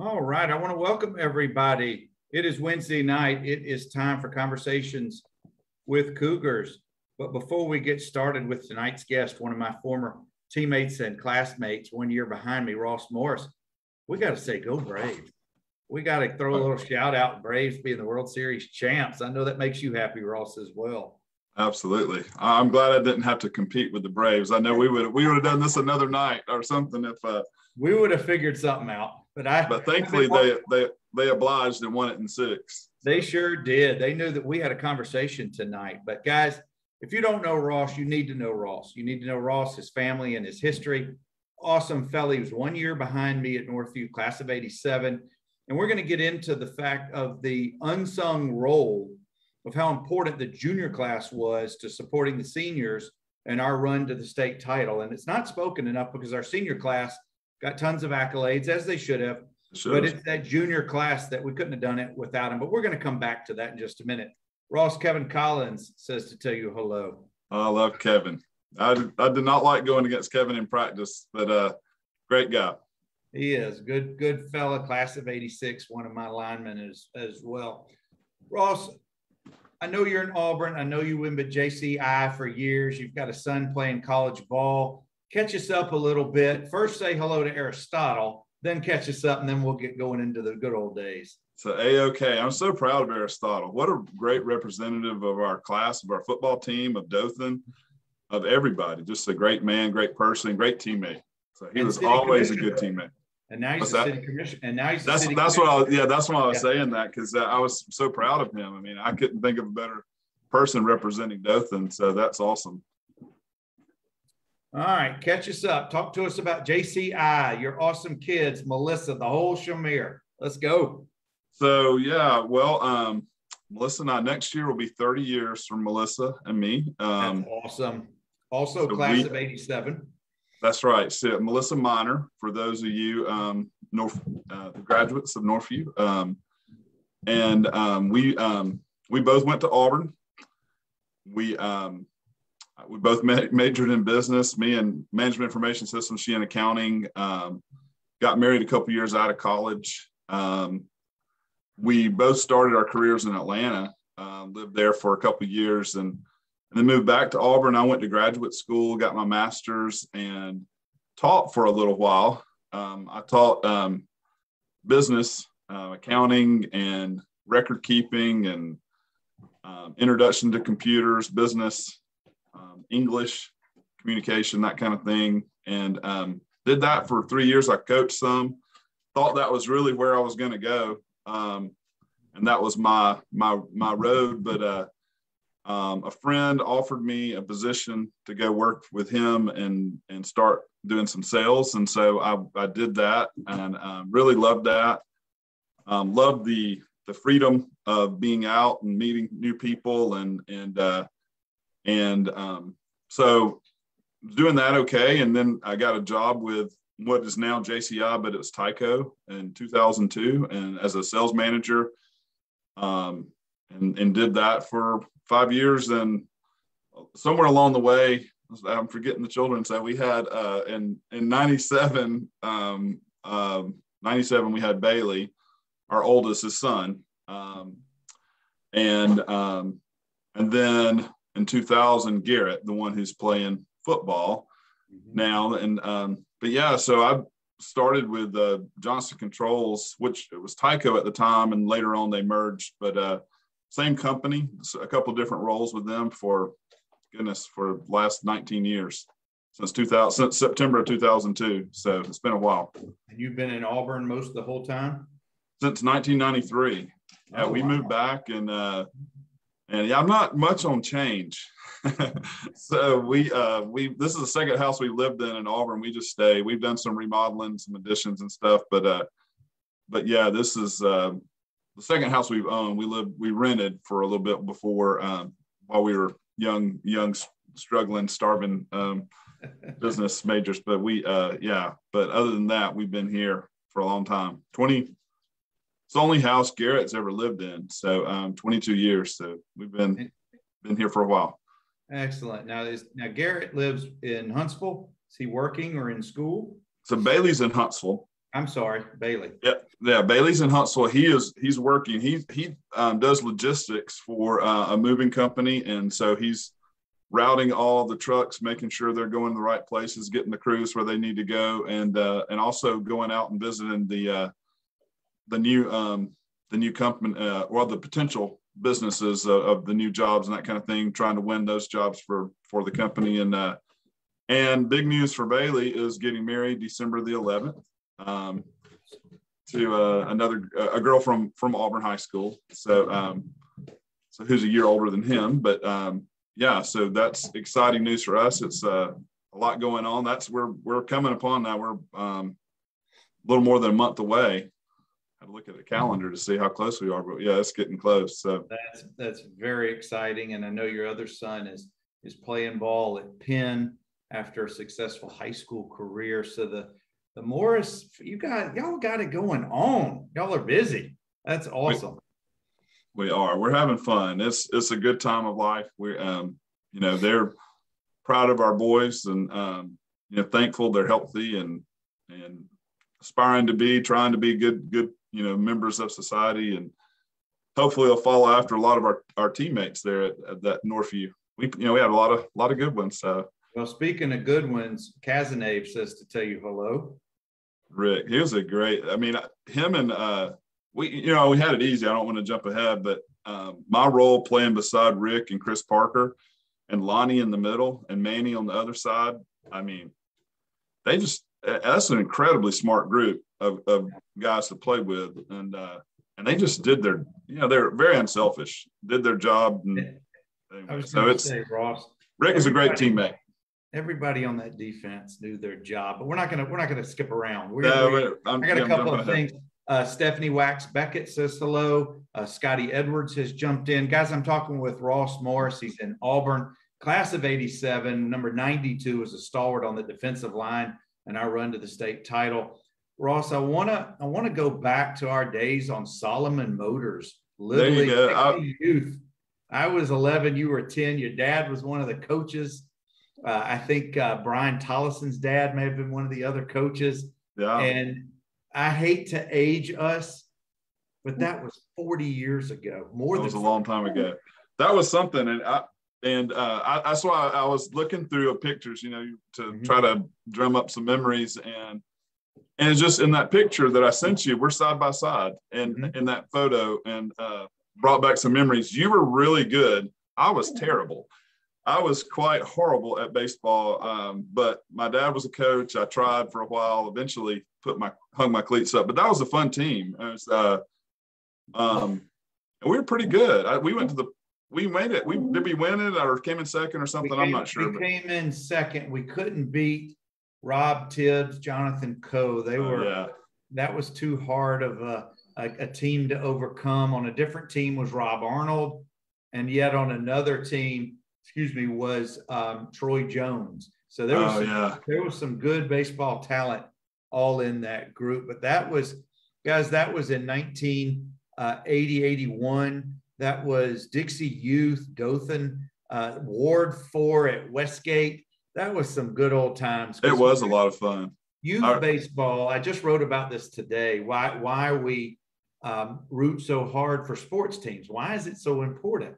All right. I want to welcome everybody. It is Wednesday night. It is time for Conversations with Cougars. But before we get started with tonight's guest, one of my former teammates and classmates, 1 year behind me, Ross Morris, we got to say, go Braves. We got to throw a little shout out, Braves being the World Series champs. I know that makes you happy, Ross, as well. Absolutely. I'm glad I didn't have to compete with the Braves. I know we would have done this another night or something if we would have figured something out. But thankfully they obliged and won it in 6. They sure did. They knew that we had a conversation tonight. But guys, if you don't know Ross, you need to know Ross. You need to know Ross, his family, and his history. Awesome fella. He was 1 year behind me at Northview, class of '87. And we're going to get into the fact of the unsung role of how important the junior class was to supporting the seniors and our run to the state title. And it's not spoken enough because our senior class got tons of accolades, as they should have. Sure. But it's that junior class that we couldn't have done it without him. But we're going to come back to that in just a minute. Ross, Kevin Collins says to tell you hello. I love Kevin. I did not like going against Kevin in practice, but great guy. He is. Good fella, class of '86, one of my linemen as well. Ross, I know you're in Auburn. I know you've been at JCI for years. You've got a son playing college ball. Catch us up a little bit. First, say hello to Aristotle, then catch us up, and then we'll get going into the good old days. So, A-OK. I'm so proud of Aristotle. What a great representative of our class, of our football team, of Dothan, of everybody. Just a great man, great person, great teammate. So he was always a good teammate. And now he's a city commissioner. And now he's that's why I was saying that, because I was so proud of him. I mean, I couldn't think of a better person representing Dothan. So that's awesome. All right, catch us up. Talk to us about JCI, your awesome kids, Melissa, the whole Shamir. Let's go. So, yeah, well, Melissa and I, next year will be 30 years for Melissa and me. That's awesome. Also, so class of '87. That's right. So, Melissa Minor, for those of you the graduates of Northview. We both went to Auburn. We both majored in business, me in management information systems, she in accounting, got married a couple years out of college. We both started our careers in Atlanta, lived there for a couple of years and then moved back to Auburn. I went to graduate school, got my master's, and taught for a little while. I taught business, accounting, and record keeping, and introduction to computers, business, English, communication, that kind of thing. And did that for 3 years. I coached some, thought that was really where I was going to go. And that was my road. But a friend offered me a position to go work with him and start doing some sales. And so I did that and really loved that. Loved the freedom of being out and meeting new people so doing that okay. And then I got a job with what is now JCI, but it was Tyco in 2002, and as a sales manager, and did that for 5 years. And somewhere along the way, I'm forgetting the children. So we had in 97, we had Bailey, our oldest, his son, and then in 2000, Garrett, the one who's playing football now. And but yeah, so I started with Johnson Controls, which it was Tyco at the time, and later on they merged, but same company, so a couple of different roles with them for the last 19 years, since September of 2002. So it's been a while. And you've been in Auburn most of the whole time? Since 1993. Yeah, we moved back, and yeah, I'm not much on change. So this is the second house we've lived in Auburn. We just stay. We've done some remodeling, some additions and stuff, but yeah, this is the second house we've owned. We rented for a little bit before, while we were young, struggling, starving business majors. But yeah. But other than that, we've been here for a long time. It's the only house Garrett's ever lived in. So 22 years. So we've been here for a while. Excellent. Now Garrett lives in Huntsville. Is he working or in school? So Bailey's in Huntsville. I'm sorry, Bailey. Yep. Yeah, Bailey's in Huntsville. He's working. He does logistics for a moving company, and so he's routing all the trucks, making sure they're going to the right places, getting the crews where they need to go, and also going out and visiting the new company, or the potential businesses of the new jobs and that kind of thing, trying to win those jobs for the company. And big news for Bailey is getting married December the 11th. To a girl from Auburn High School. So who's a year older than him, but yeah, so that's exciting news for us. It's a lot going on. We're coming upon now. We're a little more than a month away. I had to look at the calendar to see how close we are, but yeah, it's getting close. So that's very exciting. And I know your other son is playing ball at Penn after a successful high school career. So the Morris, y'all got it going on. Y'all are busy. That's awesome. We are. We're having fun. It's a good time of life. We they're proud of our boys, and thankful they're healthy and trying to be good members of society, and hopefully they'll follow after a lot of our teammates there at that Northview. We had a lot of good ones. So. Well, speaking of good ones, Kazanave says to tell you hello. Rick, he was him and we had it easy. I don't want to jump ahead, but my role playing beside Rick and Chris Parker and Lonnie in the middle and Manny on the other side. That's an incredibly smart group of guys to play with. And they just did they're very unselfish, did their job. And Ross, Rick is a great teammate. Everybody on that defense knew their job, but we're not gonna skip around. I got a couple of things. Stephanie Wax Beckett says hello. Scotty Edwards has jumped in. Guys, I'm talking with Ross Morris. He's in Auburn, class of '87. Number 92 is a stalwart on the defensive line, and our run to the state title. Ross, I wanna go back to our days on Solomon Motors. Literally, youth. I was 11. You were 10. Your dad was one of the coaches. I think Brian Tollison's dad may have been one of the other coaches. Yeah. And I hate to age us, but that was 40 years ago. That was a long time ago. That was something. And that's why I was looking through pictures, to try to drum up some memories. And it's just in that picture that I sent you, we're side by side and in that photo, and brought back some memories. You were really good. I was terrible. I was quite horrible at baseball, but my dad was a coach. I tried for a while, eventually hung my cleats up, but that was a fun team. It was, we were pretty good. We made it. Did we win it or came in second or something? I'm not sure. We came in second. We couldn't beat Rob Tibbs, Jonathan Coe. That was too hard of a team to overcome. On a different team was Rob Arnold, and yet on another team, was Troy Jones. So there was some good baseball talent all in that group. But that was in 1980, 81. That was Dixie Youth, Dothan, Ward 4 at Westgate. That was some good old times. It was a lot of fun. Youth baseball, I just wrote about this today. Why we root so hard for sports teams. Why is it so important?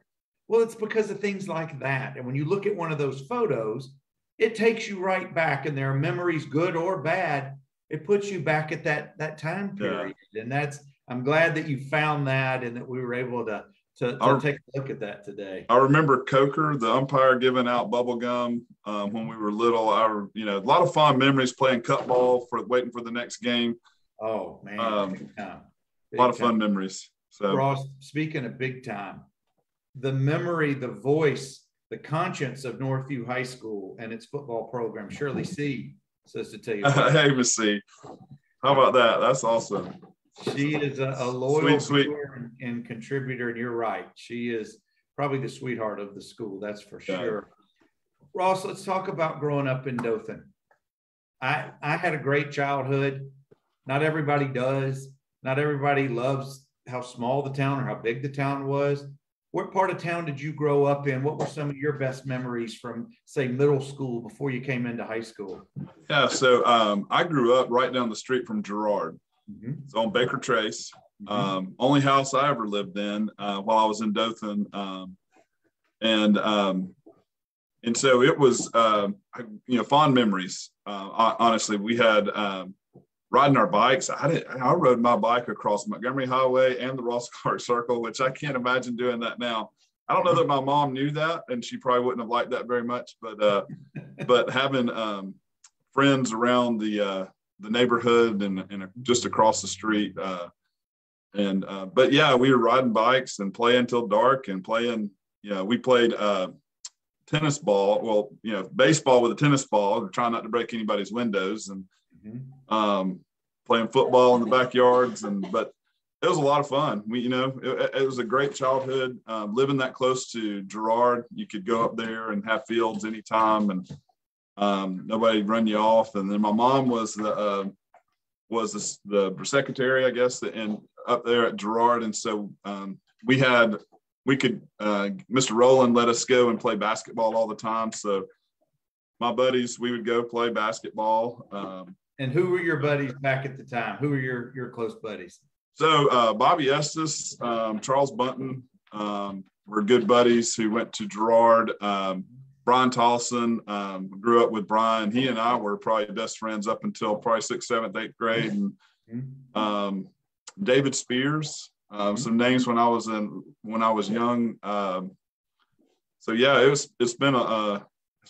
Well, it's because of things like that. And when you look at one of those photos, it takes you right back, and there are memories, good or bad. It puts you back at that time period. Yeah. And I'm glad that you found that and that we were able to take a look at that today. I remember Coker, the umpire, giving out bubble gum when we were little. A lot of fond memories playing cut ball waiting for the next game. Oh man, big time. A lot of fun memories. So Ross, speaking of big time, the memory, the voice, the conscience of Northview High School and its football program, Shirley C. says to tell you. Hey, Miss C. How about that? That's awesome. She is a loyal sweet. And contributor, and you're right. She is probably the sweetheart of the school, that's for sure. Ross, let's talk about growing up in Dothan. I had a great childhood. Not everybody does. Not everybody loves how small the town or how big the town was. What part of town did you grow up in? What were some of your best memories from, say, middle school before you came into high school? Yeah, so I grew up right down the street from Girard. It's on Baker Trace. Only house I ever lived in while I was in Dothan. And so it was, fond memories. Honestly, we had riding our bikes. I rode my bike across Montgomery Highway and the Ross Clark Circle, which I can't imagine doing that now. I don't know that my mom knew that, and she probably wouldn't have liked that very much. But having friends around the neighborhood and just across the street, but yeah, we were riding bikes and playing till dark and playing. We played tennis ball. Well, baseball with a tennis ball, trying not to break anybody's windows, and playing football in the backyards. But it was a lot of fun. It was a great childhood. Living that close to Girard, you could go up there and have fields anytime, and nobody run you off. And then my mom was the secretary, I guess, and up there at Girard. And so Mr. Rowland let us go and play basketball all the time. So my buddies, we would go play basketball. And who were your buddies back at the time? Who were your close buddies? So Bobby Estes, Charles Bunton were good buddies who went to Girard. Brian Tolson, grew up with Brian. He and I were probably best friends up until probably 6th, 7th, 8th grade. And David Spears, some names when I was young. So yeah, it's been a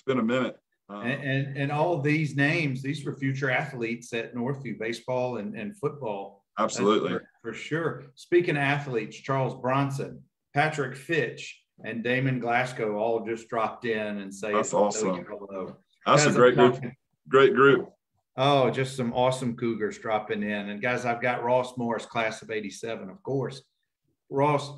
minute. And all of these names, these were future athletes at Northview, baseball and football. Absolutely. For sure. Speaking of athletes, Charles Bronson, Patrick Fitch, and Damon Glasgow all just dropped in and say, that's awesome. Hello. That's a great group. Great group. Oh, just some awesome Cougars dropping in. And guys, I've got Ross Morris, class of 87, of course. Ross,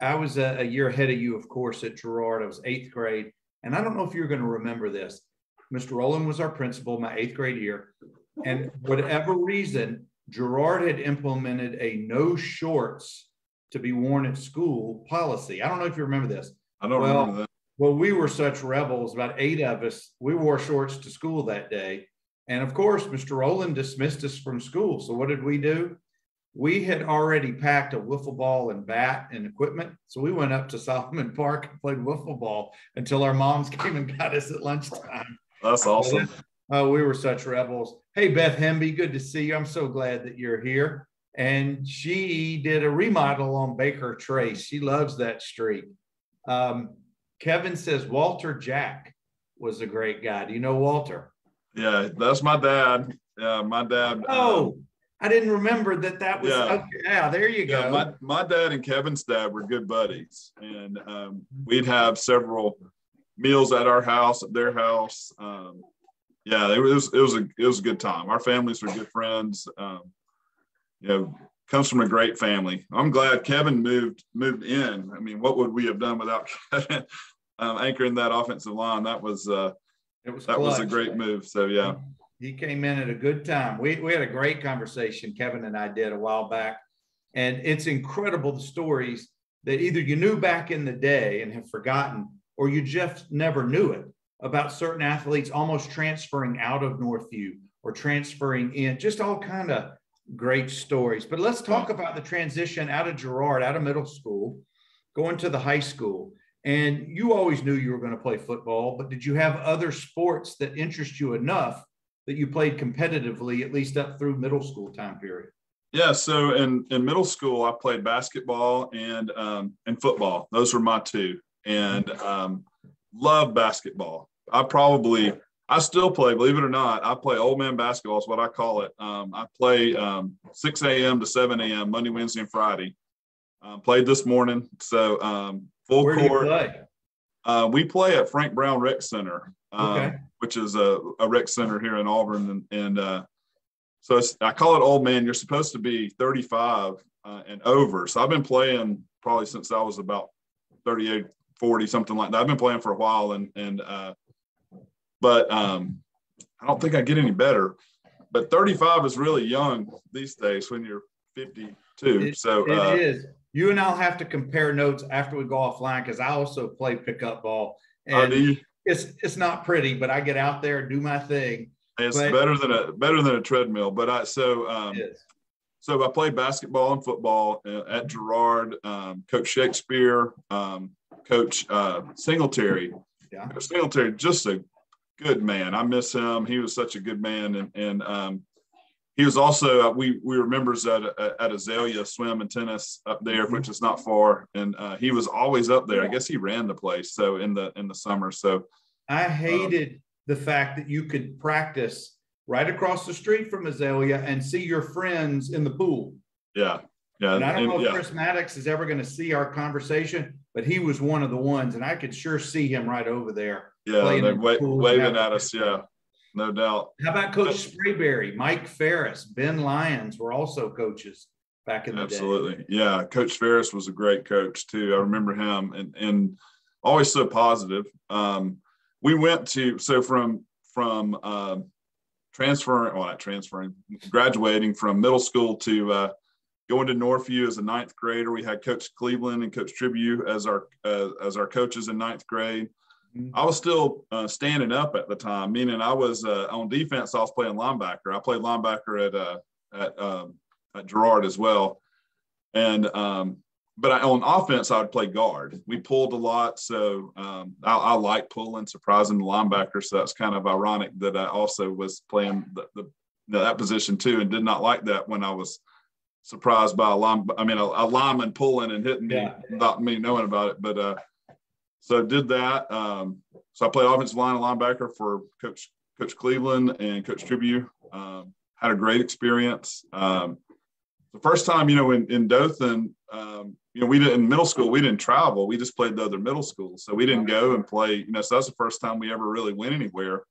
I was a year ahead of you, of course, at Girard. I was 8th grade. And I don't know if you're going to remember this. Mr. Rowland was our principal my 8th grade year. And whatever reason, Girard had implemented a no shorts to be worn at school policy. I don't know if you remember this. I don't remember that. Well, we were such rebels, about 8 of us. We wore shorts to school that day. And of course, Mr. Rowland dismissed us from school. So what did we do? We had already packed a wiffle ball and bat and equipment. So we went up to Solomon Park and played wiffle ball until our moms came and got us at lunchtime. That's awesome. Oh, we were such rebels. Hey, Beth Hemby, good to see you. I'm so glad that you're here. And she did a remodel on Baker Trace. She loves that street. Kevin says Walter Jack was a great guy. Do you know Walter? Yeah, that's my dad. Yeah, my dad. Oh, I didn't remember that was. Yeah. Okay, yeah, there you go. Yeah, my dad and Kevin's dad were good buddies. And we'd have several meals at our house, at their house. Yeah, it was a good time. Our families were good friends. Comes from a great family. I'm glad Kevin moved in. I mean, what would we have done without Kevin anchoring that offensive line? That was a great move. So yeah, he came in at a good time. We had a great conversation, Kevin and I did a while back, and it's incredible the stories that either you knew back in the day and have forgotten, or you just never knew it about certain athletes almost transferring out of Northview or transferring in. Just all kind of great stories. But let's talk about the transition out of Girard, out of middle school, going to the high school. And you always knew you were going to play football, but did you have other sports that interest you enough that you played competitively, at least up through middle school time period? Yeah, so in middle school, I played basketball and football. Those were my two, and loved basketball. I still play, believe it or not. I play old man basketball is what I call it. I play 6 a.m. to 7 a.m. Monday, Wednesday, and Friday. Played this morning, so full Where court. Do you play? We play at Frank Brown Rec Center, Okay. which is a rec center here in Auburn, and so I call it old man. You're supposed to be 35 and over. So I've been playing probably since I was about 38, 40, something like that. I've been playing for a while, but I don't think I get any better. But 35 is really young these days when you're 52. It is. You and I'll have to compare notes after we go offline, because I also play pickup ball. And it's not pretty, but I get out there and do my thing. It's better than a treadmill. But so I played basketball and football at Girard. Coach Shakespeare, Coach Singletary. Yeah. Coach Singletary, just a good man. I miss him. He was such a good man, and he was also we were members at Azalea Swim and Tennis up there, which is not far, and he was always up there. I guess he ran the place. So in the summer. So I hated the fact that you could practice right across the street from Azalea and see your friends in the pool. Yeah. And I don't know if Chris Maddox is ever going to see our conversation, but he was one of the ones, and I could sure see him right over there. Yeah, they're waving at us. Yeah, no doubt. How about Coach Sprayberry, Mike Ferris, Ben Lyons were also coaches back in the day. Absolutely. Yeah, Coach Ferris was a great coach too. I remember him and always so positive. We went to graduating from middle school to going to Northview as a ninth grader. We had Coach Cleveland and Coach Tribute as our coaches in ninth grade. I was still standing up at the time, meaning I was on defense. I was playing linebacker. I played linebacker at Girard as well, and but on offense I would play guard. We pulled a lot, so I like pulling, surprising the linebacker. So that's kind of ironic that I also was playing that position too, and did not like that when I was surprised by a lineman pulling and hitting me without me knowing about it. But so did that. So I played offensive line and linebacker for Coach Cleveland and Coach Tribute. Had a great experience. The first time, in Dothan, in middle school, we didn't travel. We just played the other middle schools. So we didn't go and play, so that's the first time we ever really went anywhere.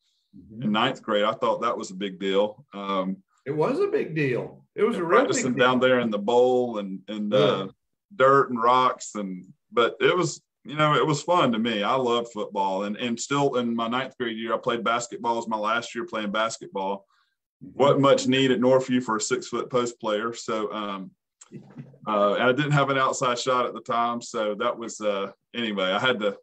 In ninth grade. I thought that was a big deal. It was a big deal. It was a real big deal. Down there in the bowl and dirt and rocks. But it was, it was fun to me. I loved football. And still in my ninth grade year, I played basketball. It was my last year playing basketball. Wasn't much need at Northview for a 6-foot post player. So I didn't have an outside shot at the time. So that was anyway, I had to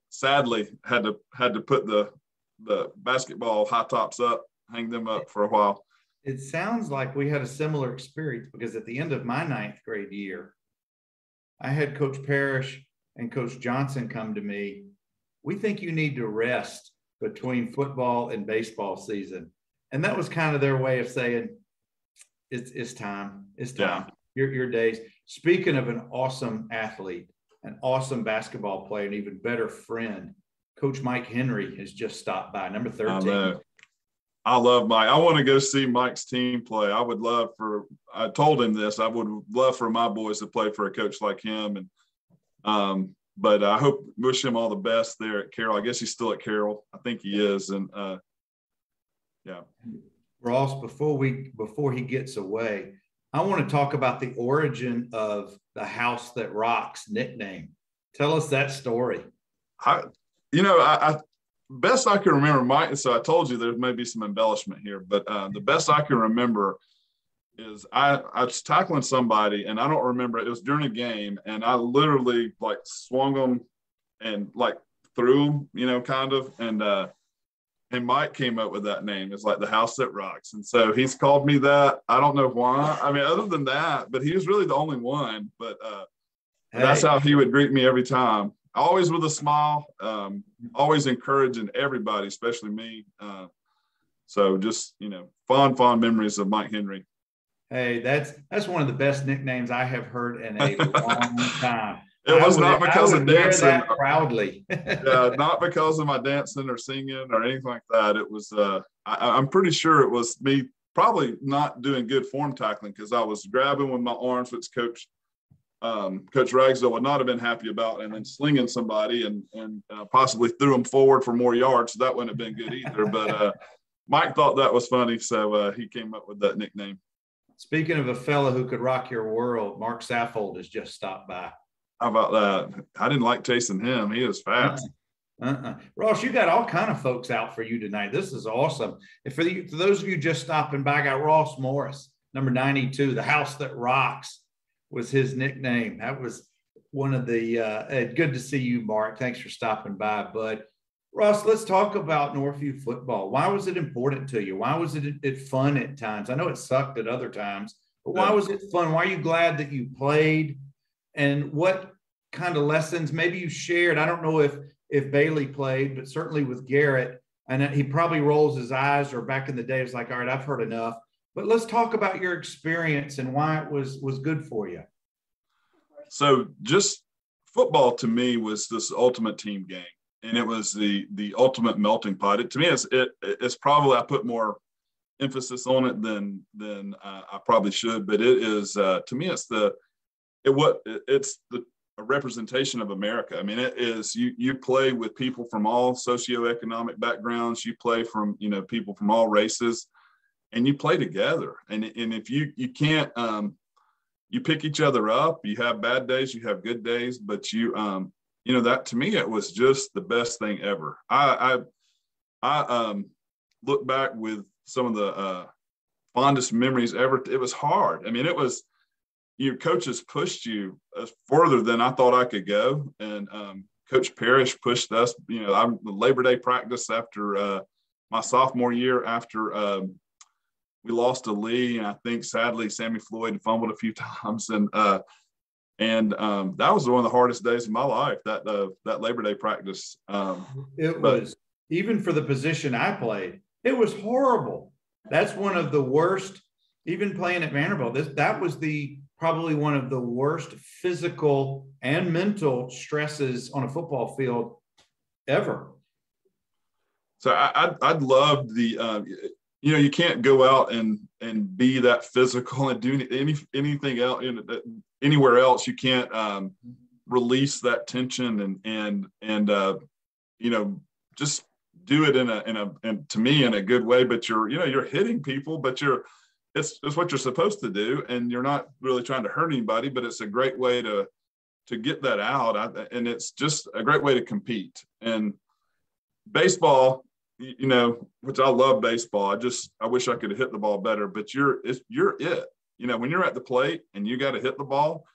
put the basketball high tops up, hang them up for a while. It sounds like we had a similar experience, because at the end of my ninth grade year, I had Coach Parrish and Coach Johnson come to me. We think you need to rest between football and baseball season. And that was kind of their way of saying, it's time. It's time. Yeah. Your days. Speaking of an awesome athlete, an awesome basketball player, an even better friend, Coach Mike Henry has just stopped by, number 13. I love Mike. I want to go see Mike's team play. I told him this, I would love for my boys to play for a coach like him. And, but I wish him all the best there at Carroll. I guess he's still at Carroll. I think he is. And yeah. Ross, before he gets away, I want to talk about the origin of the House That Rocks nickname. Tell us that story. Best I can remember, Mike, so I told you there may be some embellishment here, but the best I can remember is I was tackling somebody, and I don't remember, it was during a game, and I literally swung them and threw them, kind of, and Mike came up with that name. It's like the House That Rocks. And so he's called me that. I don't know why. I mean, other than that, but he was really the only one, but that's how he would greet me every time. Always with a smile, always encouraging everybody, especially me. So just, fond memories of Mike Henry. Hey, that's one of the best nicknames I have heard in a long time. It was not because of dancing. Proudly. Yeah, not because of my dancing or singing or anything like that. It was, I'm pretty sure it was me probably not doing good form tackling, because I was grabbing with my arms, which Coach Ragsdale would not have been happy about, and then slinging somebody and possibly threw him forward for more yards. So that wouldn't have been good either. But Mike thought that was funny, so he came up with that nickname. Speaking of a fellow who could rock your world, Mark Saffold has just stopped by. How about that? I didn't like chasing him. He was fast. Ross, you got all kind of folks out for you tonight. This is awesome. And for those of you just stopping by, I got Ross Morris, number 92, the House That Rocks was his nickname. That was one of the good to see you, Mark. Thanks for stopping by, bud. Ross, let's talk about Northview football. Why was it important to you? Why was it fun at times? I know it sucked at other times, but why Yeah. was it fun? Why are you glad that you played? And what kind of lessons maybe you shared? I don't know if Bailey played, but certainly with Garrett, and he probably rolls his eyes, or back in the day, it's like, all right, I've heard enough. But let's talk about your experience and why it was good for you. So just football to me was this ultimate team game, and it was the ultimate melting pot. To me, it's probably, I put more emphasis on it than I probably should, but it is to me it's a representation of America. I mean, it is you play with people from all socioeconomic backgrounds. You play from people from all races, and you play together. And if you can't you pick each other up. You have bad days, you have good days, but that to me, it was just the best thing ever. I look back with some of the fondest memories ever. It was hard. I mean, it was, your coaches pushed you further than I thought I could go. And Coach Parrish pushed us, I'm the Labor Day practice after my sophomore year, after we lost to Lee, and I think sadly Sammy Floyd fumbled a few times, and that was one of the hardest days of my life. That Labor Day practice. It was, even for the position I played, it was horrible. That's one of the worst. Even playing at Vanderbilt, that was probably one of the worst physical and mental stresses on a football field ever. So I'd love the. You can't go out and be that physical and do anything else anywhere else. You can't release that tension and just do it in to me in a good way. But you're hitting people, but it's what you're supposed to do, and you're not really trying to hurt anybody. But it's a great way to get that out, and it's just a great way to compete. And baseball, which I love baseball. I wish I could have hit the ball better, but you're it. When you're at the plate and you got to hit the ball,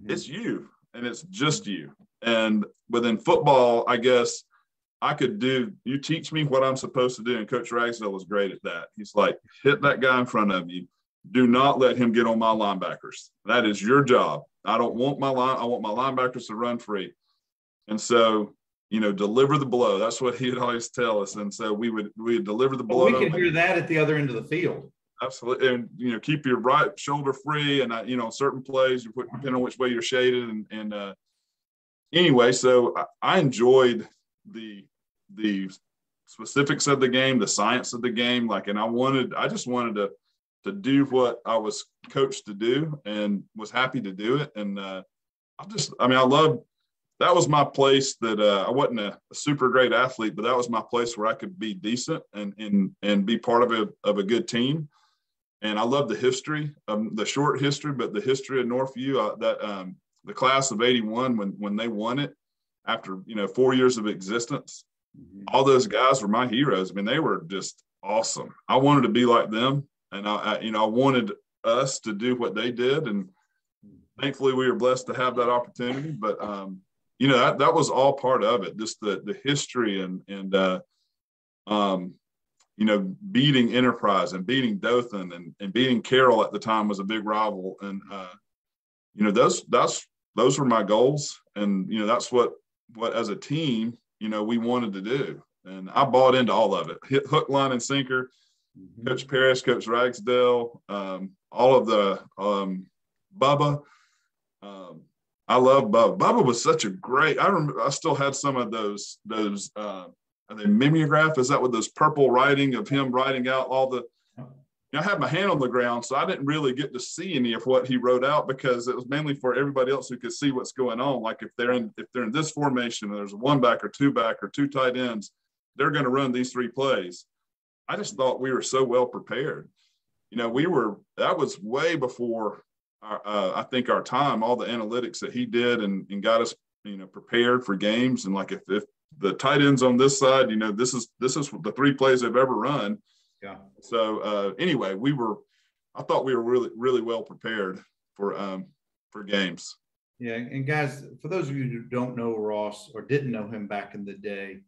it's you, and it's just you. And within football, I guess you teach me what I'm supposed to do. And Coach Ragsdale was great at that. He's like, hit that guy in front of you. Do not let him get on my linebackers. That is your job. I want my linebackers to run free. And so, deliver the blow. That's what he would always tell us. And so we would deliver the blow. We can hear that at the other end of the field. Absolutely. And, keep your right shoulder free. And, certain plays, depending on which way you're shaded. And anyway, so I enjoyed the specifics of the game, the science of the game. And I just wanted to do what I was coached to do, and was happy to do it. And I loved, that was my place. That I wasn't a super great athlete, but that was my place where I could be decent and be part of a good team. And I love the history, the short history, but the history of Northview. The class of '81, when they won it after 4 years of existence, all those guys were my heroes. I mean, they were just awesome. I wanted to be like them, and I wanted us to do what they did, and thankfully we were blessed to have that opportunity. But that was all part of it, just the history and beating Enterprise and beating Dothan and beating Carroll at the time was a big rival. And, those were my goals. And, that's what as a team, we wanted to do. And I bought into all of it. Hit hook, line, and sinker. Coach Parrish, Coach Ragsdale, all of the Bubba. I love Bubba. Bubba was such a great. I remember. I still had some of those. Are they mimeograph? Is that with those purple writing of him writing out all the? I had my hand on the ground, so I didn't really get to see any of what he wrote out, because it was mainly for everybody else who could see what's going on. Like if they're in this formation, and there's a one back or two back or two tight ends, they're going to run these three plays. I just thought we were so well prepared. That was way before I think our time, all the analytics that he did and got us, prepared for games. And like if the tight ends on this side, this is the three plays they've ever run. Yeah. So anyway, I thought we were really, really well prepared for games. Yeah. And guys, for those of you who don't know Ross or didn't know him back in the day,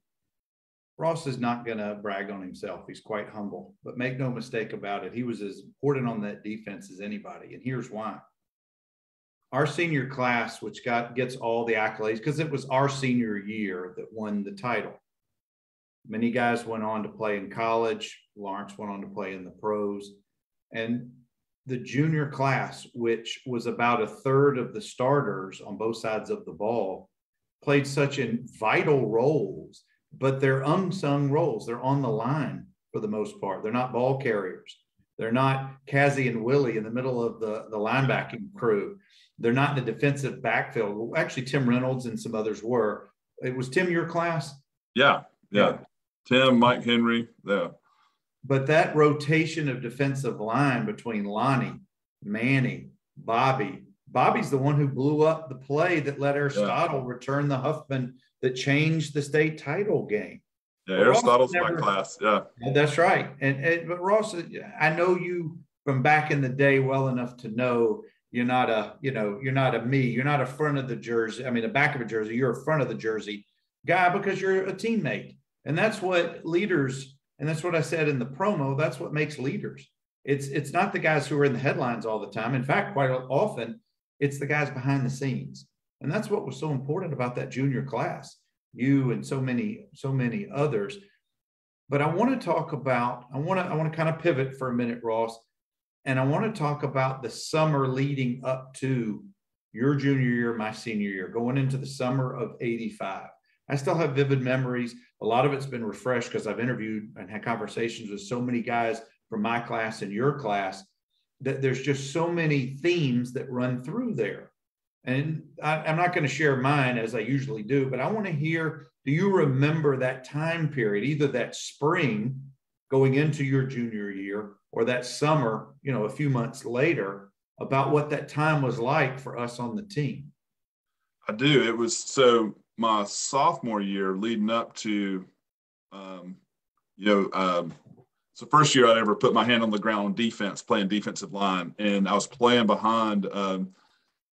Ross is not going to brag on himself. He's quite humble, but make no mistake about it. He was as important on that defense as anybody. And here's why. Our senior class, which gets all the accolades, because it was our senior year that won the title. Many guys went on to play in college. Lawrence went on to play in the pros. And the junior class, which was about a third of the starters on both sides of the ball, played such vital roles, but they're unsung roles. They're on the line for the most part. They're not ball carriers. They're not Cassie and Willie in the middle of the linebacking crew. They're not in the defensive backfield. Well, actually, Tim Reynolds and some others were. It was Tim, your class? Yeah. Tim, Mike Henry, yeah. But that rotation of defensive line between Lonnie, Manny, Bobby's the one who blew up the play that let Aristotle return the Huffman that changed the state title game. Yeah, Aristotle's my class. Yeah, that's right. But Ross, I know you from back in the day well enough to know you're not a front of the jersey. I mean, the back of a jersey. You're a front of the jersey guy because you're a teammate, and that's what leaders. And that's what I said in the promo. That's what makes leaders. It's not the guys who are in the headlines all the time. In fact, quite often, it's the guys behind the scenes. And that's what was so important about that junior class, you and so many others. But I want to kind of pivot for a minute, Ross. And I want to talk about the summer leading up to your junior year, my senior year, going into the summer of '85. I still have vivid memories. A lot of it's been refreshed because I've interviewed and had conversations with so many guys from my class and your class that there's just so many themes that run through there. And I'm not going to share mine as I usually do, but I want to hear, do you remember that time period, either that spring going into your junior year or that summer, a few months later, about what that time was like for us on the team? I do. It was my sophomore year leading up to, it's the first year I'd ever put my hand on the ground on defense, playing defensive line. And I was playing behind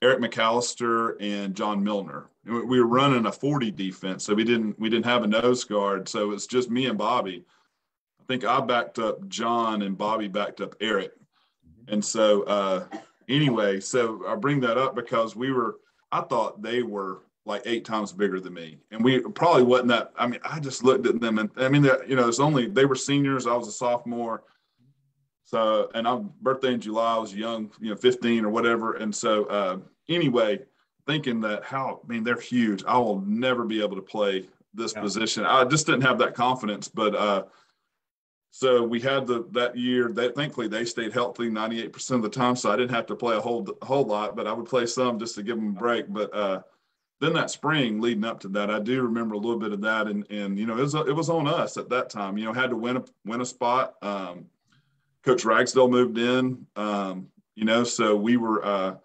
Eric McAllister and John Milner. We were running a 40 defense, so we didn't have a nose guard. So it's just me and Bobby. I think I backed up John and Bobby backed up Eric. And so anyway, so I bring that up because I thought they were like 8 times bigger than me. And we probably wasn't that. I mean, I just looked at them and they were seniors. I was a sophomore. So, and my birthday in July, I was young, 15 or whatever. And so anyway, thinking that they're huge. I will never be able to play this position. I just didn't have that confidence. But so we had that year, thankfully they stayed healthy 98% of the time. So I didn't have to play a whole lot, but I would play some just to give them a break. But then that spring leading up to that, I do remember a little bit of that. And it was on us at that time, had to win a spot. Coach Ragsdale moved in, so we were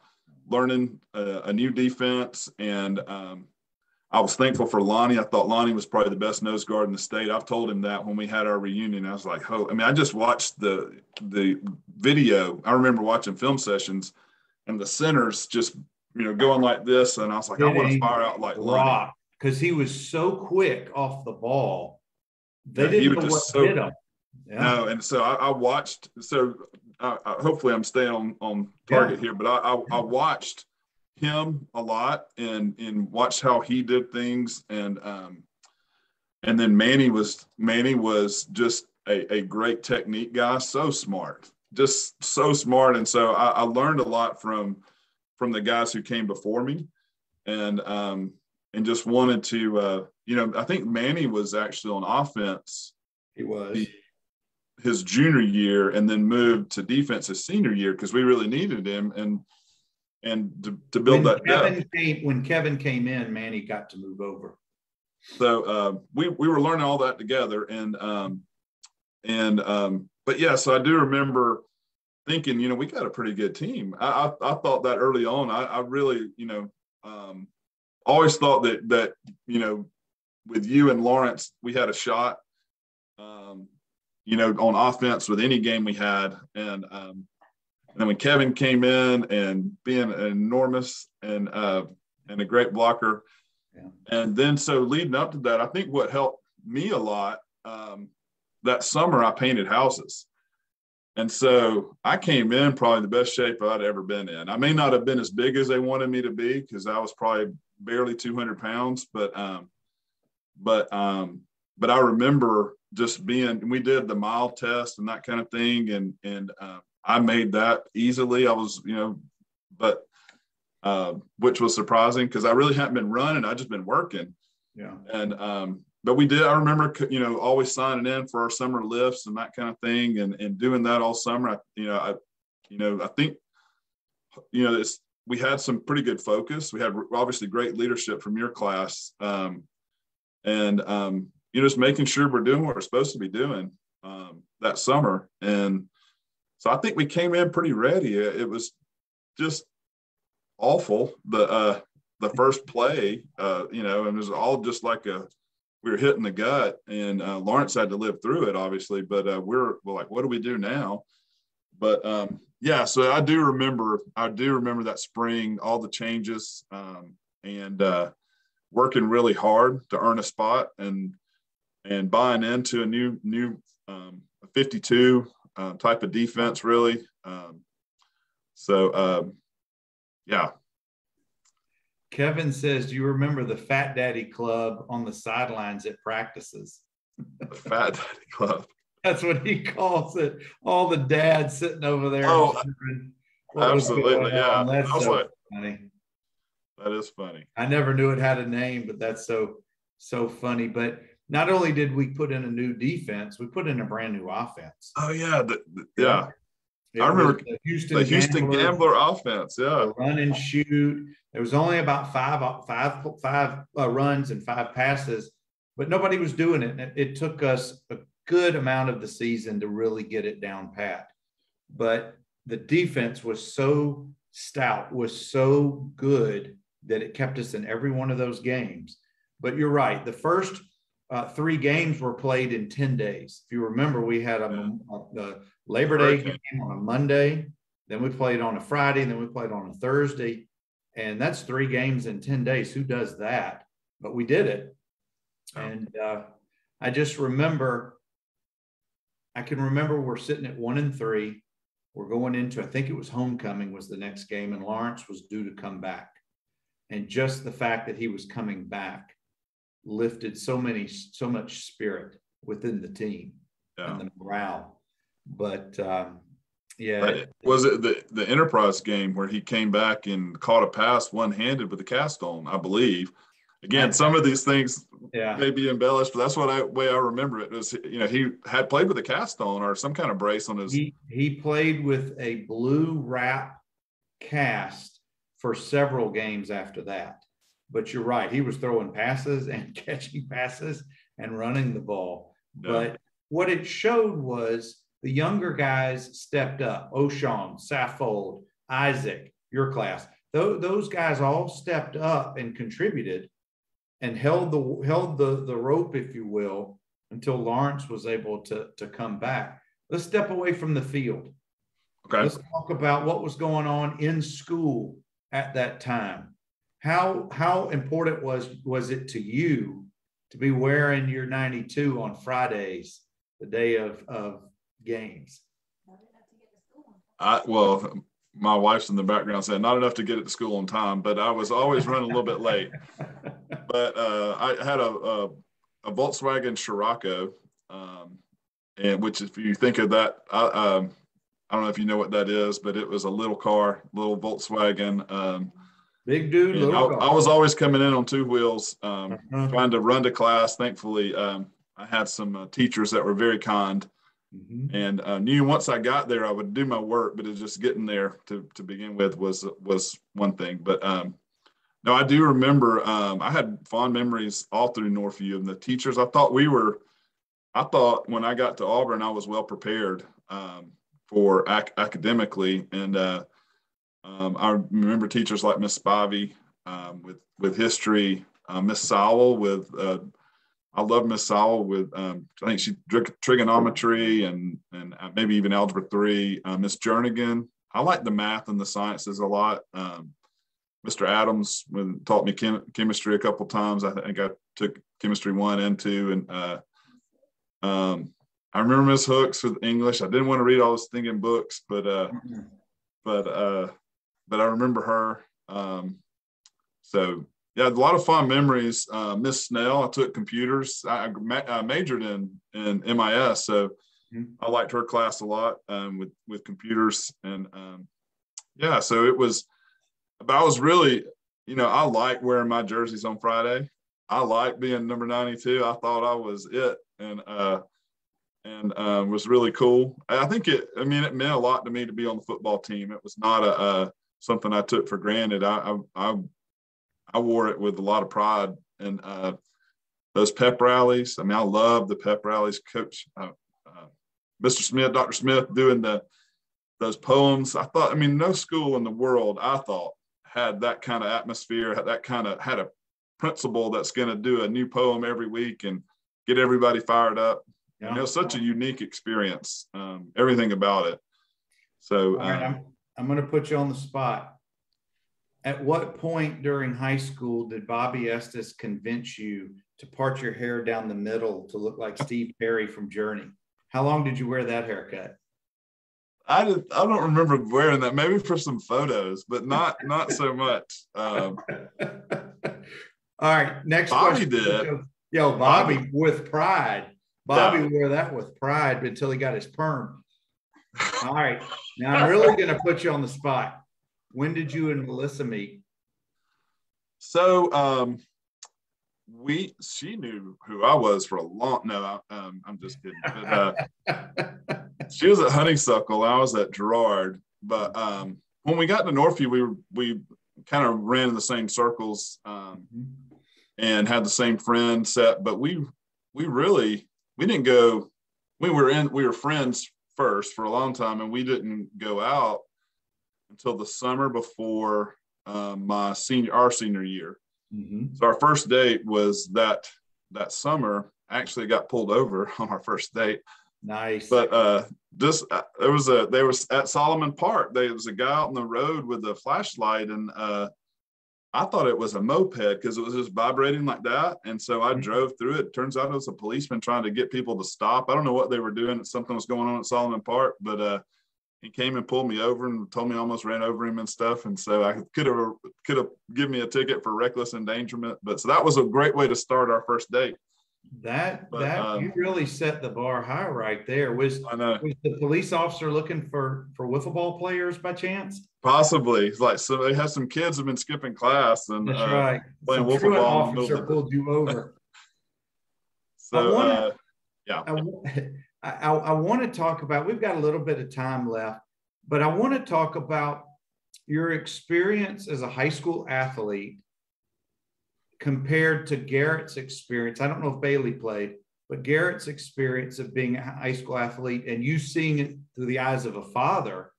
learning a new defense. And I was thankful for Lonnie. I thought Lonnie was probably the best nose guard in the state. I've told him that when we had our reunion. I was like, I just watched the video. I remember watching film sessions and the centers just – going like this. And I was like, I want to fire out like Lonnie. Because he was so quick off the ball. They didn't know what hit him. Yeah. No, and so I watched. So hopefully I'm staying on target here, but I watched him a lot and watched how he did things. And then Manny was just a great technique guy. So smart, just so smart. And so I learned a lot from the guys who came before me, and just wanted to, I think Manny was actually on offense. He was his junior year, and then moved to defense his senior year because we really needed him and to build that depth. When Kevin came in, Manny got to move over. So we were learning all that together, but yeah, so I do remember thinking, we got a pretty good team. I thought that early on. I really, always thought that with you and Lawrence, we had a shot, on offense with any game we had. And then when Kevin came in and being enormous and a great blocker, and then so leading up to that, I think what helped me a lot that summer I painted houses. And so I came in probably the best shape I'd ever been in. I may not have been as big as they wanted me to be because I was probably barely 200 pounds, but I remember just being, we did the mile test and that kind of thing. And I made that easily. I was, but which was surprising because I really hadn't been running. I just been working. Yeah. And, but we did, I remember, always signing in for our summer lifts and that kind of thing and doing that all summer. I think, we had some pretty good focus. We had obviously great leadership from your class. Just making sure we're doing what we're supposed to be doing that summer. And so I think we came in pretty ready. It was just awful. The first play, it was all just like we were hitting the gut, and Lawrence had to live through it, obviously. But we're like, what do we do now? But so I do remember that spring, all the changes, and working really hard to earn a spot and buying into a new 52 type of defense, really. Kevin says, do you remember the Fat Daddy Club on the sidelines at practices? The Fat Daddy Club. That's what he calls it. All the dads sitting over there. Oh, absolutely. Yeah. That's so funny. That is funny. I never knew it had a name, but that's so funny. But not only did we put in a new defense, we put in a brand new offense. Oh, yeah. I remember the Houston Gambler offense. Yeah. Run and shoot. There was only about five runs and 5 passes, but nobody was doing it. And it took us a good amount of the season to really get it down pat. But the defense was so stout, was so good that it kept us in every one of those games. But you're right. The first 3 games were played in 10 days. If you remember, we had a Labor Day game on a Monday, then we played on a Friday, and then we played on a Thursday. And that's 3 games in 10 days. Who does that? But we did it. And I just remember, I can remember we're sitting at 1-3. We're going into, I think it was homecoming was the next game, and Lawrence was due to come back. And just the fact that he was coming back lifted so much spirit within the team and the morale. But was it the Enterprise game where he came back and caught a pass one-handed with the cast on, I believe. Again, some of these things may be embellished, but that's way I remember it. Was he had played with a cast on or some kind of brace on his. He played with a blue wrap cast for several games after that. But you're right, he was throwing passes and catching passes and running the ball. Yeah. But what it showed was the younger guys stepped up. O'Shawn, Saffold, Isaac, your class. Those guys all stepped up and contributed and held the rope, if you will, until Lawrence was able to come back. Let's step away from the field. Okay. Let's talk about what was going on in school at that time. How important was it to you to be wearing your 92 on Fridays, the day of games? Well, my wife's in the background saying not enough to get it to school on time, but I was always running a little bit late. But I had a Volkswagen Scirocco, and which if you think of that, I don't know if you know what that is, but it was a little car, little Volkswagen. Big dude. I was always coming in on 2 wheels, trying to run to class. Thankfully, I had some teachers that were very kind. Mm-hmm. And knew once I got there, I would do my work, but it's just getting there to begin with was one thing. But no, I do remember I had fond memories all through Northview and the teachers. I thought when I got to Auburn, I was well prepared for academically. And I remember teachers like Miss Spivey with history, Miss Sowell with I love Miss Sowell with, I think she trigonometry and maybe even algebra 3. Miss Jernigan, I like the math and the sciences a lot. Mr. Adams taught me chemistry a couple times. I think I took chemistry 1 and 2, I remember Miss Hooks with English. I didn't want to read all those thinking books, but I remember her. So yeah, a lot of fond memories. Miss Snell, I took computers. I majored in MIS, so I liked her class a lot with computers. And yeah, so it was. But I was really, I like wearing my jerseys on Friday. I like being number 92. I thought I was it, and was really cool. I think it meant a lot to me to be on the football team. It was not something I took for granted. I wore it with a lot of pride. And those pep rallies, I love the pep rallies. Coach Mr. Smith, Dr. Smith doing those poems. I thought, no school in the world, I thought, had that kind of atmosphere, had a principal that's going to do a new poem every week and get everybody fired up. Yeah. And it was such a unique experience, everything about it. So all right, I'm going to put you on the spot. At what point during high school did Bobby Estes convince you to part your hair down the middle to look like Steve Perry from Journey? How long did you wear that haircut? I don't remember wearing that. Maybe for some photos, but not so much. All right, next Bobby question. Did. Bobby with pride. Bobby wore that with pride until he got his perm. All right, now I'm really going to put you on the spot. When did you and Melissa meet? So she knew who I was for a long. No, I'm just kidding. But, she was at Honeysuckle. I was at Girard. But when we got to Northview, we kind of ran in the same circles and had the same friend set. But we didn't go. We were friends first for a long time, and we didn't go out until the summer before our senior year. Mm-hmm. So our first date was that summer. Actually got pulled over on our first date. Nice. But they was at Solomon Park. There was a guy out on the road with a flashlight, and I thought it was a moped because it was just vibrating like that. And so I drove through it. Turns out it was a policeman trying to get people to stop. I don't know what they were doing. Something was going on at Solomon Park, but he came and pulled me over and told me I almost ran over him and stuff. And so I could have given me a ticket for reckless endangerment. But so that was a great way to start our first date. You really set the bar high right there. Was the police officer looking for wiffle ball players by chance? Possibly. It's like, so they have some kids who've been skipping class and that's right. Playing wiffle ball. Officer pulled you over. So I want to talk about, we've got a little bit of time left, but I want to talk about your experience as a high school athlete compared to Garrett's experience. I don't know if Bailey played, but Garrett's experience of being a high school athlete and you seeing it through the eyes of a father.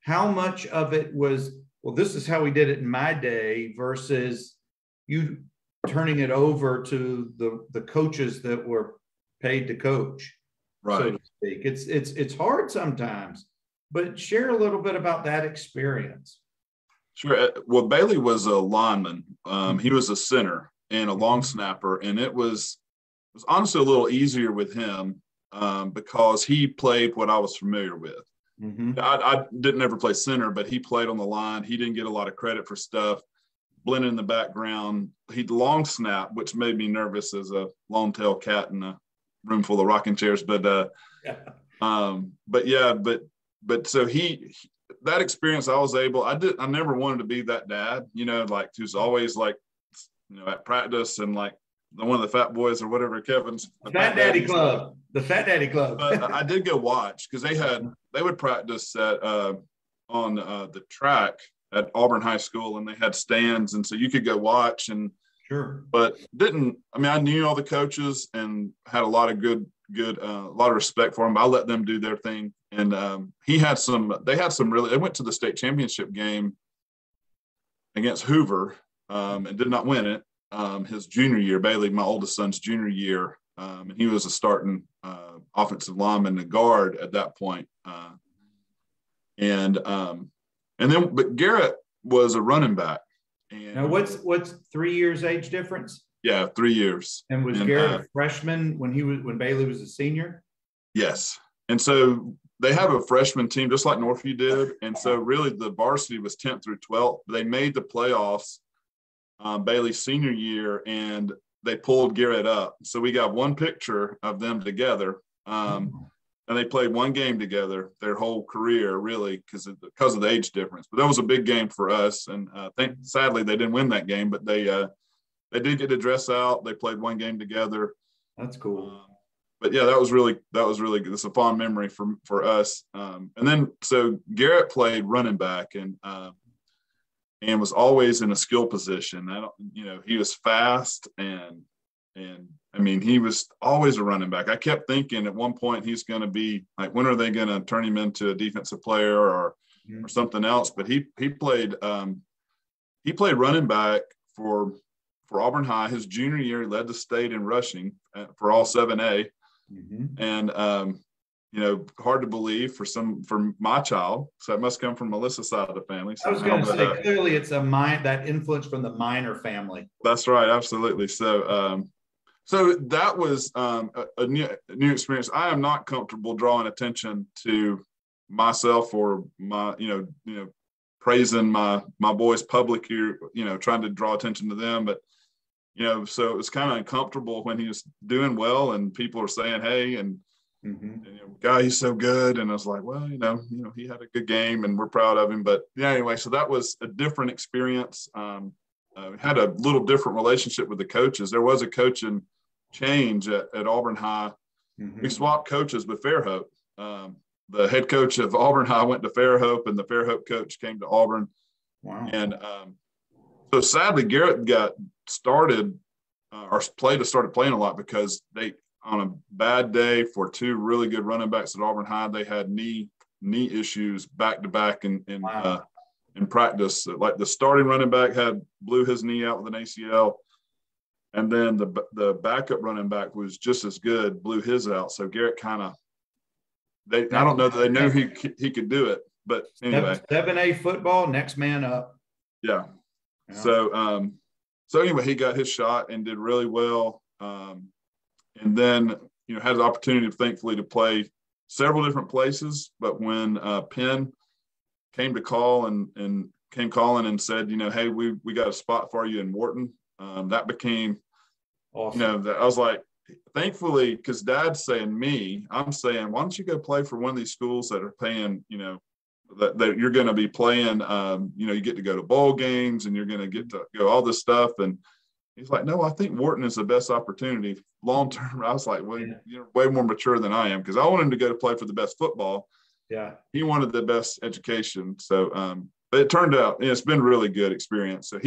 How much of it was, well, this is how we did it in my day versus you turning it over to the coaches that were paid to coach, right? So to speak. It's hard sometimes, but share a little bit about that experience. Sure. Well, Bailey was a lineman. He was a center and a long snapper, and it was honestly a little easier with him because he played what I was familiar with. Mm-hmm. I didn't ever play center, but he played on the line. He didn't get a lot of credit for stuff. Blended in the background. He'd long snap, which made me nervous as a long-tailed cat in a room full of rocking chairs. But so that experience, I never wanted to be that dad, like who's always like, at practice and like one of the fat boys or whatever, Kevin's. The Fat Daddy Club. But I did go watch because they would practice on the track at Auburn High School, and they had stands, and so you could go watch. And sure, but I knew all the coaches and had a lot of good a lot of respect for them. I let them do their thing, and they had some really. They went to the state championship game against Hoover and did not win it. His junior year, Bailey, my oldest son's junior year, and he was a starting offensive lineman and guard at that point. But Garrett was a running back. And now, what's 3 years age difference? Yeah, 3 years. And was Garrett a freshman when Bailey was a senior? Yes. And so they have a freshman team just like Northview did. And so really the varsity was 10th through 12th. They made the playoffs Bailey's senior year, and they pulled Garrett up. So we got one picture of them together. And they played one game together their whole career, really, because of the age difference. But that was a big game for us. And sadly, they didn't win that game, but they did get to dress out. They played one game together. That's cool. But yeah, that was really good. It's a fond memory for us. And then so Garrett played running back and was always in a skill position. He was fast and I mean, he was always a running back. I kept thinking at one point he's going to be like, when are they going to turn him into a defensive player or something else? But he played running back for Auburn High. His junior year, he led the state in rushing for all 7A. And hard to believe for my child. So it must come from Melissa's side of the family. So I was going to say, clearly it's that influence from the Minor family. That's right. Absolutely. So that was a new experience. I am not comfortable drawing attention to myself or my, praising my boys public here, trying to draw attention to them. But, so it was kind of uncomfortable when he was doing well and people are saying, hey, and guy, he's so good. And I was like, well, he had a good game and we're proud of him. But yeah, anyway, so that was a different experience. Had a little different relationship with the coaches. There was a coaching change at Auburn High. We swapped coaches with Fairhope. The head coach of Auburn High went to Fairhope and the Fairhope coach came to Auburn. Wow. And so sadly, Garrett got started started playing a lot because they, on a bad day for two really good running backs at Auburn High, they had knee issues back to back in practice. Like the starting running back blew his knee out with an ACL, and then the backup running back was just as good, blew his out. So Garrett I don't know that they knew he could do it, but anyway. 7A football, next man up. Yeah. So anyway, he got his shot and did really well. And then, had the opportunity, thankfully, to play several different places. But when Penn came to call and came calling and said, hey, we got a spot for you in Wharton, that became, awesome. That I was like, thankfully, because Dad's saying I'm saying, why don't you go play for one of these schools that are paying, that you're going to be playing, you get to go to bowl games and you're going to get to go all this stuff. And he's like, no, I think Wharton is the best opportunity long term. I was like, well, you're way more mature than I am, because I wanted him to go to play for the best football. Yeah. He wanted the best education. So, but it turned out it's been a really good experience. So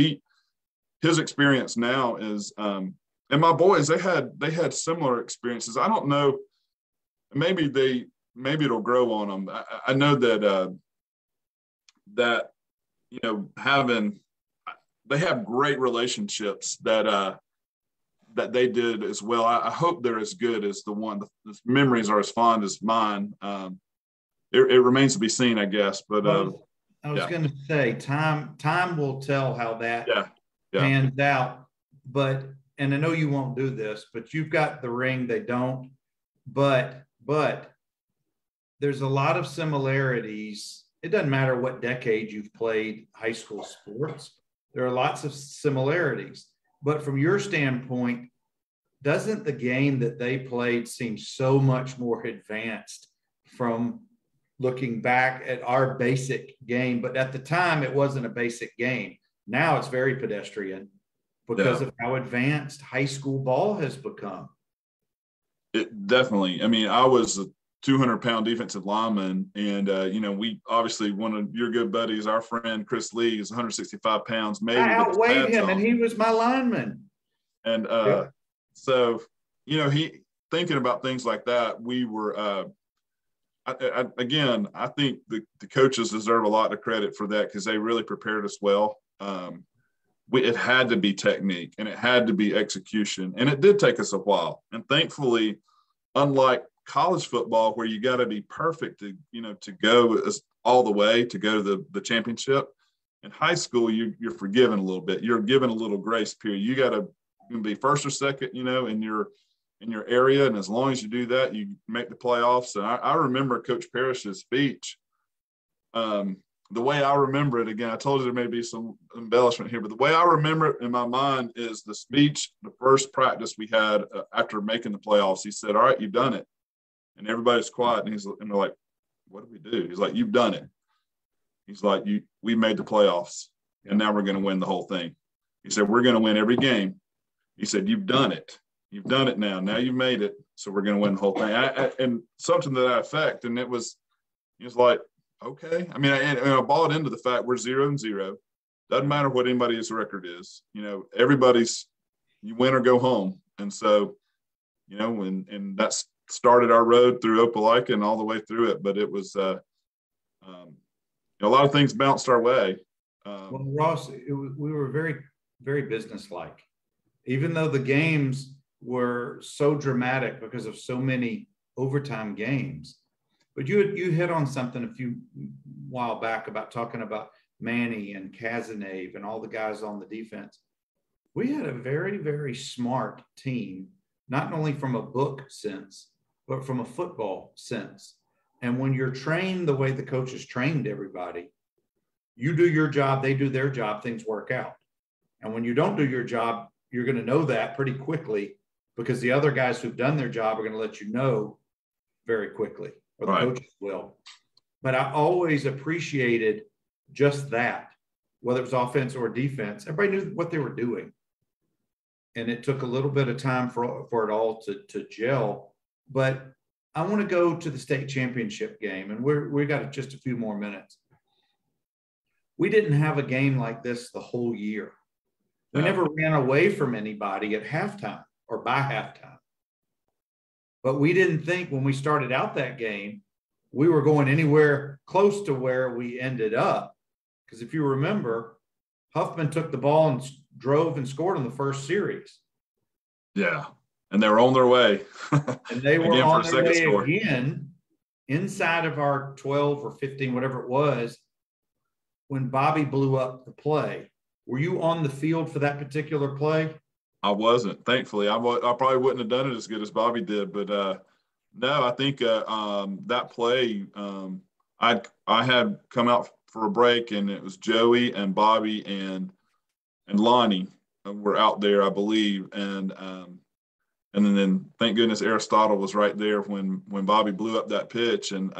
his experience now is, and my boys, they had similar experiences. I don't know, maybe it'll grow on them. I know that they have great relationships that they did as well. I hope they're as good as the memories are as fond as mine. It remains to be seen, I guess. But I was going to say, time will tell how that pans out. But, and I know you won't do this, but you've got the ring, they don't. But there's a lot of similarities. It doesn't matter what decade you've played high school sports. There are lots of similarities. But from your standpoint, doesn't the game that they played seem so much more advanced from looking back at our basic game? But at the time, it wasn't a basic game. Now it's very pedestrian because of how advanced high school ball has become. It definitely. I mean, I was a 200-pound defensive lineman, and we obviously, one of your good buddies, our friend Chris Lee, is 165 pounds. Maybe I outweighed him, and he was my lineman. And so he thinking about things like that. We were I think the coaches deserve a lot of credit for that, because they really prepared us well. It had to be technique and it had to be execution, and it did take us a while. And thankfully, unlike college football, where you got to be perfect to go all the way to go to the championship, in high school you're forgiven a little bit. You're given a little grace period. You got to can be first or second, in your area. And as long as you do that, you make the playoffs. And I remember Coach Parrish's speech. The way I remember it, again, I told you there may be some embellishment here, but the way I remember it in my mind is the speech, the first practice we had after making the playoffs. He said, "All right, you've done it." And everybody's quiet. And they're like, "What do we do?" He's like, "You've done it." He's like, we made the playoffs, and now we're going to win the whole thing. He said, "We're going to win every game." He said, "You've done it. You've done it now. Now you've made it, so we're going to win the whole thing." And something to that effect. And it was like, okay. I mean, I bought into the fact we're 0-0. Doesn't matter what anybody's record is. Everybody's you win or go home. And so, and that's started our road through Opelika and all the way through it. But it was a lot of things bounced our way. Well, Ross, we were very, very businesslike. Even though the games were so dramatic because of so many overtime games. But you hit on something a few while back about talking about Manny and Cazenave and all the guys on the defense. We had a very, very smart team, not only from a book sense, but from a football sense. And when you're trained the way the coaches trained everybody, you do your job, they do their job, things work out. And when you don't do your job, you're going to know that pretty quickly because the other guys who've done their job are going to let you know very quickly. Or the coaches will. But I always appreciated just that, whether it was offense or defense. Everybody knew what they were doing. And it took a little bit of time for it all to gel. But I want to go to the state championship game, and we got just a few more minutes. We didn't have a game like this the whole year. We never ran away from anybody at halftime or by halftime. But we didn't think when we started out that game, we were going anywhere close to where we ended up. Because if you remember, Huffman took the ball and drove and scored in the first series. Yeah, and they were on their way. And they were on their way again inside of our 12 or 15, whatever it was, when Bobby blew up the play. Were you on the field for that particular play? I wasn't, thankfully. I probably wouldn't have done it as good as Bobby did, but no, I think that play, I had come out for a break, and it was Joey and Bobby and Lonnie were out there, I believe, and then thank goodness Aristotle was right there when Bobby blew up that pitch, and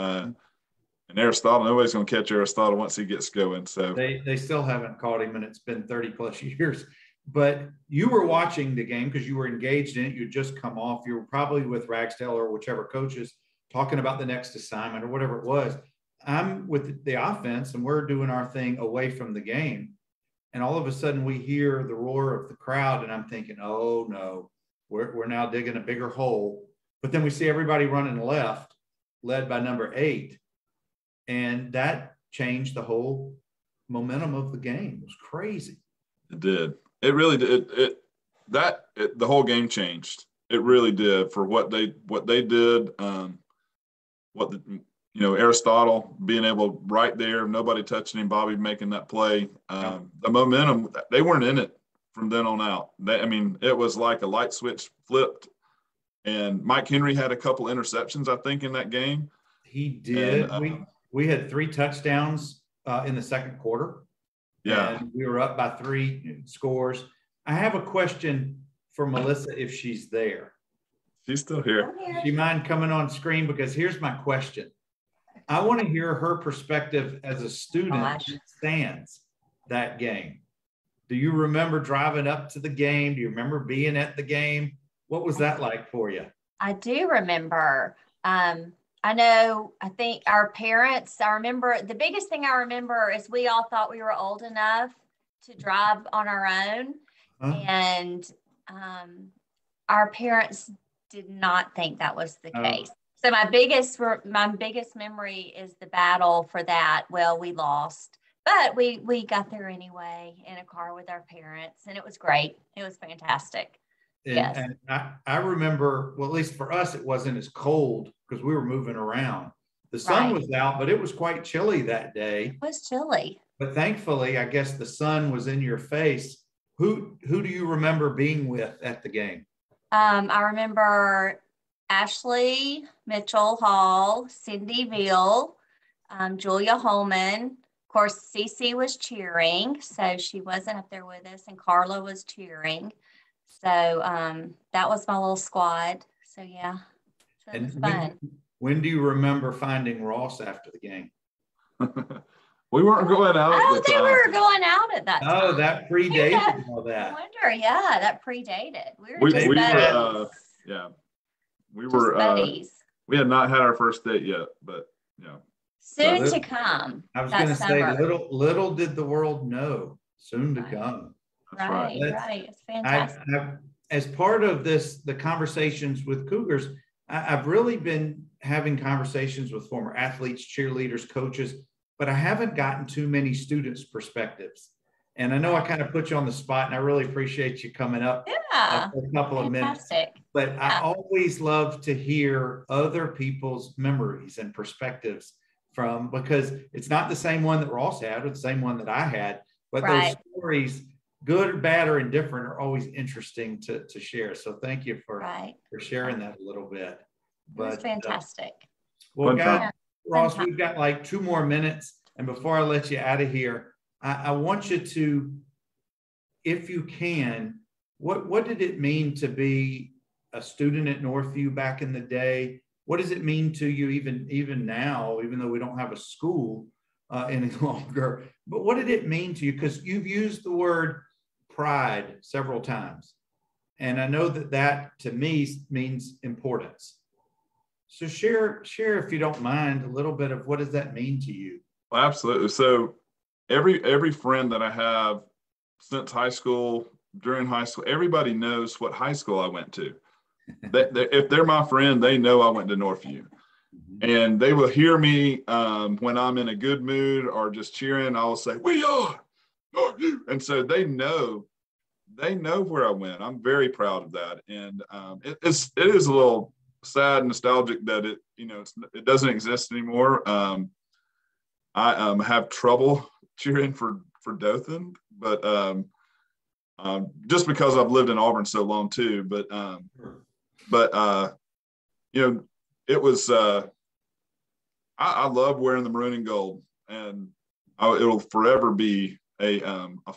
Aristotle, nobody's going to catch Aristotle once he gets going. So they still haven't caught him, and it's been 30 plus years. But you were watching the game because you were engaged in it. You'd just come off. You were probably with Ragsdale or whichever coaches talking about the next assignment or whatever it was. I'm with the offense, and we're doing our thing away from the game. And all of a sudden we hear the roar of the crowd, and I'm thinking, oh, no, we're now digging a bigger hole. But then we see everybody running left, led by number 8. And that changed the whole momentum of the game. It was crazy. It did. It really did. The whole game changed. It really did for what they did. Aristotle being able right there, nobody touching him, Bobby making that play. The momentum, they weren't in it from then on out. It was like a light switch flipped. And Mike Henry had a couple interceptions, I think, in that game. He did. And, we had 3 touchdowns in the second quarter. Yeah. And we were up by 3 scores. I have a question for Melissa if she's there. She's still here. Do you mind coming on screen? Because here's my question. I want to hear her perspective as a student who stands that game. Do you remember driving up to the game? Do you remember being at the game? What was that like for you? I do remember. I think our parents, I remember, the biggest thing I remember is we all thought we were old enough to drive on our own. And our parents did not think that was the case. So my biggest memory is the battle for that. Well, we lost, but we got there anyway in a car with our parents, and it was great. It was fantastic. Yes. And I remember, well, at least for us, it wasn't as cold because we were moving around. The sun was out, but it was quite chilly that day. It was chilly. But thankfully, I guess the sun was in your face. Who do you remember being with at the game? I remember Ashley Mitchell Hall, Cindy Veal, Julia Holman. Of course, Cece was cheering, so she wasn't up there with us, and Carla was cheering. So that was my little squad. So yeah, so it was fun. When do you remember finding Ross after the game? We weren't going out. Oh, they were going out at that time. Oh, that predated all that. I wonder, yeah, that predated. We were We were buddies. We had not had our first date yet, but yeah. Soon to come. I was going to say, little did the world know, soon to come. Right. It's fantastic. As part of the conversations with Cougars, I've really been having conversations with former athletes, cheerleaders, coaches, but I haven't gotten too many students' perspectives. And I know I kind of put you on the spot, and I really appreciate you coming up for a couple of minutes. But I always love to hear other people's memories and perspectives because it's not the same one that Ross had or the same one that I had, but those stories, good or bad or indifferent, are always interesting to share. So thank you for sharing that a little bit. But it was fantastic. Well, guys, Ross, we've got like 2 more minutes. And before I let you out of here, I want you to, if you can, what did it mean to be a student at Northview back in the day? What does it mean to you even now, even though we don't have a school any longer? But what did it mean to you? Because you've used the word pride several times. And I know that to me means importance. So share, if you don't mind, a little bit of what does that mean to you? Well, absolutely. So every friend that I have since high school, during high school, everybody knows what high school I went to. If they're my friend, they know I went to Northview. And they will hear me when I'm in a good mood or just cheering. I'll say, "We are Northview," and so they know where I went. I'm very proud of that, and it is a little sad and nostalgic that it doesn't exist anymore. I have trouble cheering for Dothan, but just because I've lived in Auburn so long too. But it was. I love wearing the maroon and gold, and it'll forever be a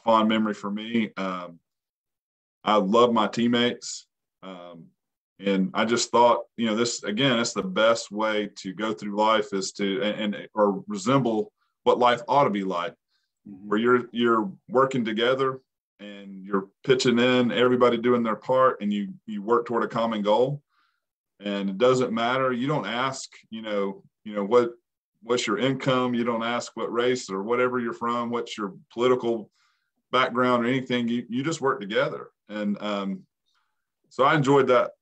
fond memory for me. I love my teammates, and I just thought, this again, it's the best way to go through life is to or resemble what life ought to be like, where you're working together and you're pitching in, everybody doing their part, and you work toward a common goal. And it doesn't matter. You don't ask, what's your income. You don't ask what race or whatever you're from, what's your political background or anything. You just work together. And so I enjoyed that.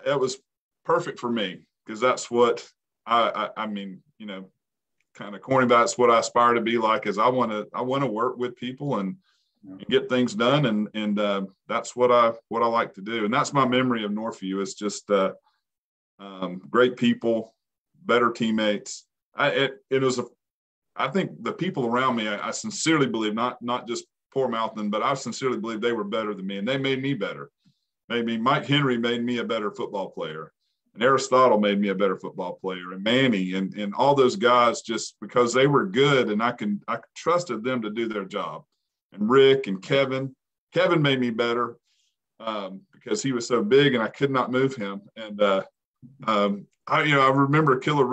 It was perfect for me because that's what I mean, kind of corny, but it's what I aspire to be like. Is I want to work with people and get things done, and that's what I like to do. And that's my memory of Northview. Is just great people, better teammates. I think the people around me, I sincerely believe, not just poor mouthing, but I sincerely believe they were better than me, and they made me better. Maybe Mike Henry made me a better football player, and Aristotle made me a better football player, and Manny and all those guys, just because they were good, and I trusted them to do their job. And Rick and Kevin made me better because he was so big and I could not move him. And I remember Killer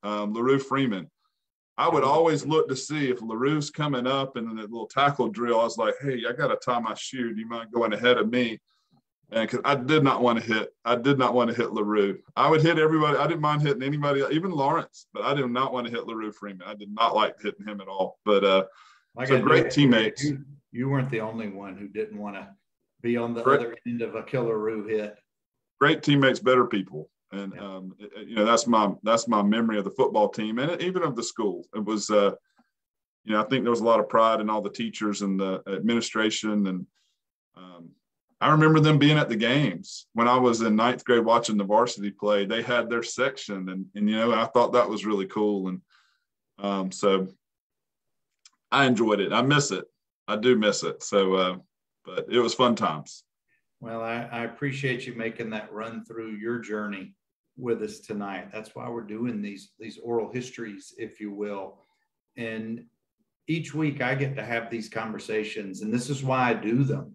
LaRue Freeman. I would always look to see if LaRue's coming up in the little tackle drill. I was like, "Hey, I got to tie my shoe. Do you mind going ahead of me?" And because I did not want to hit LaRue. I would hit everybody. I didn't mind hitting anybody, even Lawrence, but I did not want to hit LaRue Freeman. I did not like hitting him at all. But so great teammates. You weren't the only one who didn't want to be on the other end of a Killer LaRue hit. Great teammates, better people. And that's my memory of the football team and even of the school. It was I think there was a lot of pride in all the teachers and the administration, and I remember them being at the games when I was in 9th grade watching the varsity play. They had their section, and I thought that was really cool, and so I enjoyed it. I miss it. I do miss it. So but it was fun times. Well, I appreciate you making that run through your journey with us tonight. That's why we're doing these oral histories, if you will. And each week I get to have these conversations, and this is why I do them.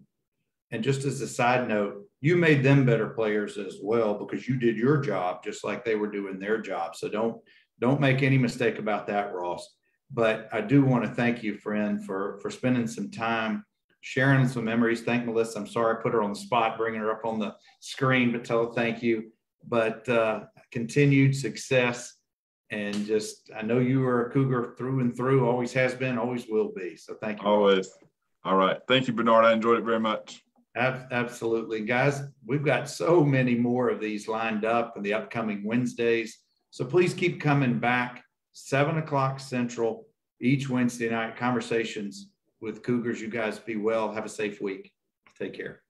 And just as a side note, you made them better players as well, because you did your job just like they were doing their job. So don't make any mistake about that, Ross. But I do want to thank you, friend, for spending some time sharing some memories. Thank Melissa. I'm sorry I put her on the spot, bringing her up on the screen, but tell her thank you. But continued success. And just, I know you are a Cougar through and through, always has been, always will be. So thank you. Always. All right. Thank you, Bernard. I enjoyed it very much. Absolutely. Guys, we've got so many more of these lined up in the upcoming Wednesdays. So please keep coming back, 7 o'clock Central, each Wednesday night, conversations with Cougars. You guys be well. Have a safe week. Take care.